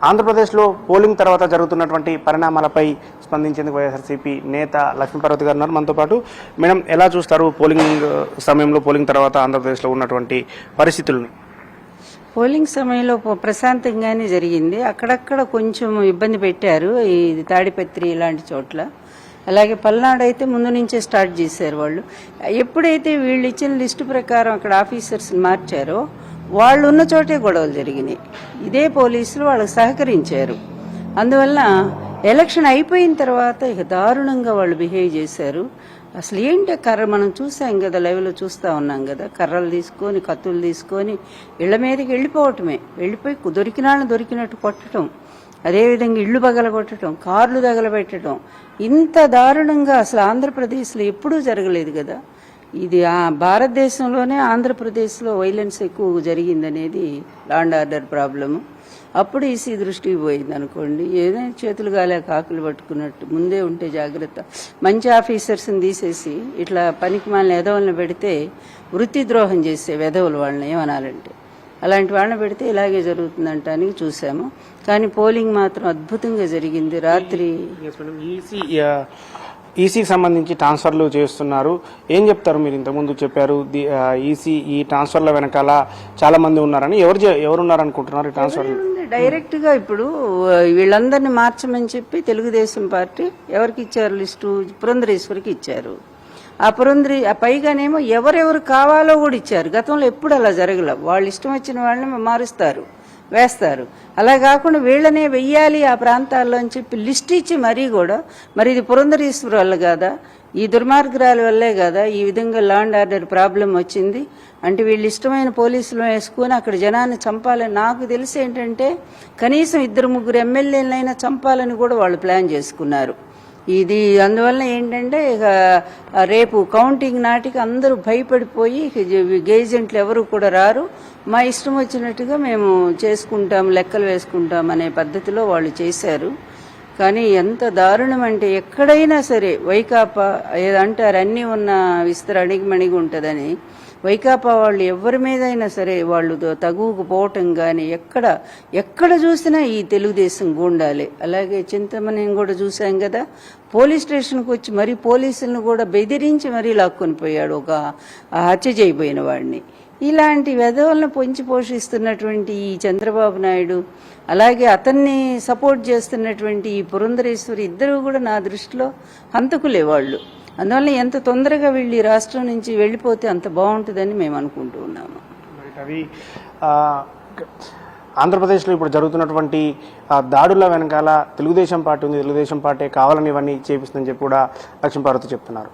ఆంధ్రప్రదేశ్లో పోలింగ్ తర్వాత జరుగుతున్నటువంటి పరిణామాలపై స్పందించేందుకు వైఎస్ఆర్సీపీ నేత లక్ష్మీపార్వతి గారు ఉన్నారు మనతో పాటు. మేడం, ఎలా చూస్తారు పోలింగ్ సమయంలో, పోలింగ్ తర్వాత ఆంధ్రప్రదేశ్లో ఉన్నటువంటి పరిస్థితులను? పోలింగ్ సమయంలో ప్రశాంతంగానే జరిగింది. అక్కడక్కడ కొంచెం ఇబ్బంది పెట్టారు, ఈ తాడిపత్రి ఇలాంటి చోట్ల. అలాగే పల్నాడు అయితే ముందు నుంచే స్టార్ట్ చేశారు వాళ్ళు. ఎప్పుడైతే వీళ్ళు ఇచ్చిన లిస్టు ప్రకారం అక్కడ ఆఫీసర్స్ మార్చారో వాళ్ళు ఉన్న చోటే గొడవలు జరిగినాయి. ఇదే పోలీసులు వాళ్ళకి సహకరించారు. అందువల్ల ఎలక్షన్ అయిపోయిన తర్వాత ఇక దారుణంగా వాళ్ళు బిహేవ్ చేశారు. అసలు ఏంటి కర్ర, మనం చూసాం కదా, లైవ్లో చూస్తూ ఉన్నాం కదా, కర్రలు తీసుకొని కత్తులు తీసుకొని ఇళ్ల మీదకి వెళ్ళిపోవటమే, వెళ్ళిపోయి దొరికిన వాళ్ళని దొరికినట్టు కొట్టడం, అదేవిధంగా ఇళ్లు పగలగొట్టడం, కార్లు తగలబెట్టడం, ఇంత దారుణంగా అసలు ఆంధ్రప్రదేశ్లో ఎప్పుడూ జరగలేదు కదా. ఇది భారతదేశంలోనే ఆంధ్రప్రదేశ్లో వైలెన్స్ ఎక్కువ జరిగిందనేది లా అండ్ ఆర్డర్ ప్రాబ్లము. అప్పుడు ఈసీ దృష్టికి పోయింది అనుకోండి. ఏదైనా చేతులు గాలే కాకులు పట్టుకున్నట్టు ముందే ఉంటే జాగ్రత్త. మంచి ఆఫీసర్స్ని తీసేసి ఇట్లా పనికి మాలిన వెధవలను పెడితే వృత్తి ద్రోహం చేసే వెధవులు వాళ్ళని ఏమనాలంటే అలాంటి వాళ్ళని పెడితే ఇలాగే జరుగుతుందంటానికి చూసాము. కానీ పోలింగ్ మాత్రం అద్భుతంగా జరిగింది. రాత్రి ఈసీకి సంబంధించి ట్రాన్స్ఫర్లు చేస్తున్నారు, ఏం చెప్తారు? మీరు ఇంతకుముందు చెప్పారు ఈసీ ఈ ట్రాన్స్ఫర్ల వెనకాల చాలా మంది ఉన్నారని. ఎవరున్నారు అనుకుంటున్నారు ఈ ట్రాన్స్ఫర్లు? డైరెక్ట్ గా ఇప్పుడు వీళ్ళందరినీ మార్చమని చెప్పి తెలుగుదేశం పార్టీ ఎవరికి ఇచ్చారు లిస్టు? పురంధరేశ్వరికి ఇచ్చారు. ఆ పైగానేమో ఎవరెవరు కావాలో కూడా ఇచ్చారు. గతంలో ఎప్పుడు అలా జరగల. వాళ్ళు ఇష్టం వచ్చిన వాళ్ళని మారుస్తారు, వేస్తారు. అలా కాకుండా వీళ్ళనే వెయ్యాలి ఆ ప్రాంతాల్లో అని చెప్పి లిస్ట్ ఇచ్చి మరీ కూడా, మరి ఇది పురంధరేశ్వరి వల్ల కాదా, ఈ దుర్మార్గురాల వల్లే కదా ఈ విధంగా లా అండ్ ఆర్డర్ ప్రాబ్లం వచ్చింది. అంటే వీళ్ళు ఇష్టమైన పోలీసులు వేసుకుని అక్కడ జనాన్ని చంపాలని, నాకు తెలిసి ఏంటంటే కనీసం 2-3 ఎమ్మెల్యేలైనా చంపాలని కూడా వాళ్ళు ప్లాన్ చేసుకున్నారు. ఇది అందువల్ల ఏంటంటే ఇక రేపు కౌంటింగ్ నాటికి అందరూ భయపడిపోయి ఏజెంట్లు ఎవరు కూడా రారు, మా ఇష్టం వచ్చినట్టుగా మేము చేసుకుంటాం, లెక్కలు వేసుకుంటాం అనే పద్ధతిలో వాళ్ళు చేశారు. కానీ ఎంత దారుణం అంటే ఎక్కడైనా సరే వైకాపా ఏదంటారు అన్నీ ఉన్న విస్తర అణిగిమణిగి ఉంటుందని, వైకాపా వాళ్ళు ఎవరి మీదైనా సరే వాళ్ళు తగువుకు పోవటం కానీ ఎక్కడ చూసినా ఈ తెలుగుదేశం గూండాలే. అలాగే చింతమని కూడా చూసాం కదా, పోలీస్ స్టేషన్కి వచ్చి మరీ పోలీసులను కూడా బెదిరించి మరీ లాక్కొని పోయాడు ఒక హత్య చేయబోయిన వాడిని. ఇలాంటి వెధవలను పొంచి పోషిస్తున్నటువంటి ఈ చంద్రబాబు నాయుడు, అలాగే అతన్ని సపోర్ట్ చేస్తున్నటువంటి ఈ పురంధరేశ్వరి ఇద్దరు కూడా నా దృష్టిలో హంతకులే వాళ్ళు. అందువల్ల ఎంత తొందరగా వీళ్ళు ఈ రాష్ట్రం నుంచి వెళ్ళిపోతే అంత బాగుంటుందని మేము అనుకుంటూ ఉన్నాము. అవి ఆంధ్రప్రదేశ్లో ఇప్పుడు జరుగుతున్నటువంటి దాడుల వెనకాల తెలుగుదేశం పార్టీ ఉంది, తెలుగుదేశం పార్టీ కావాలని ఇవన్నీ చేపిస్తుందని చెప్పి కూడా లక్ష్మీపార్వతి చెప్తున్నారు.